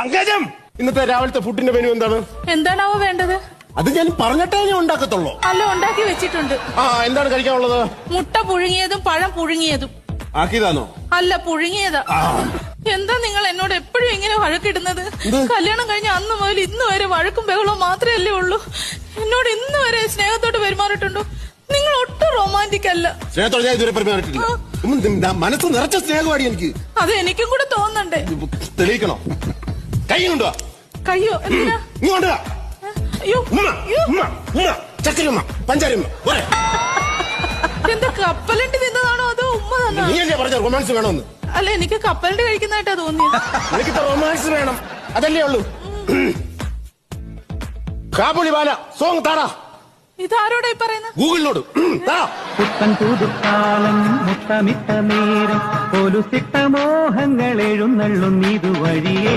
പങ്കജം, ഇന്നത്തെ രാവിലത്തെ ഫുഡിന്റെ മെനു എന്താണ്? എന്താണാവോ വേണ്ടത്? അത് ഞാൻ പറഞ്ഞിട്ടേ ഞാൻ ഉണ്ടാക്കത്തുള്ളൂ. അല്ല, ഉണ്ടാക്കി വെച്ചിട്ടുണ്ട്. എന്താണ് കഴിക്കാനുള്ളത്? മുട്ട പുഴുങ്ങിയതും പഴം പുഴുങ്ങിയതും. ആക്കിയതാണോ? അല്ല, പുഴുങ്ങിയതാ. എന്താ നിങ്ങൾ എന്നോട് എപ്പോഴും ഇങ്ങനെ വഴക്കിടുന്നത്? കല്യാണം കഴിഞ്ഞ അന്ന് മുതൽ ഇന്ന് വരെ വഴക്കും ബഹളവും മാത്രമല്ലേ ഉള്ളൂ. എന്നോട് ഇന്ന് വരെ സ്നേഹത്തോട് പെരുമാറിയിട്ടുണ്ടോ? നിങ്ങൾ ഒട്ടും റൊമാൻറ്റിക് അല്ല. സ്നേഹത്തോടെ ഞാൻ ഇതുവരെ പെരുമാറിയിട്ടില്ല. മനസ്സ് നിറച്ച സ്നേഹമാടി എനിക്ക്. അത് എനിക്കും കൂടെ തോന്നണ്ടേ? തെളിയിക്കണോ? കൈ കൊണ്ടുവാ. കയ്യോ? എന്തിനാ? നീ കൊണ്ടുവാ. അയ്യോ, ചക്കരമ്മ, പഞ്ചാരമ്മ. എന്താ കപ്പലണ്ടി തിന്നതാണോ അതോ ഉമ്മ തന്നോ? നീയല്ലേ പറഞ്ഞ റൊമാൻസ് വേണമെന്ന്? അല്ല, എനിക്ക് കപ്പലണ്ടി കഴിക്കുന്നതായിട്ടാ തോന്നിയത്. എനിക്കിപ്പോ റൊമാൻസ് വേണം, അതല്ലേ ഉള്ളൂ. കാബുളി ബാല സോങ് താടാ. ഇതാരോടായി പറയുന്നത്? ഗൂഗിളിനോട്. പുത്തൻ പുതുക്കാലം മുത്തമിട്ട നേരം ഒരു സിട്ട മോഹങ്ങൾ എഴുന്നള്ളും ഇതുവഴിയേ.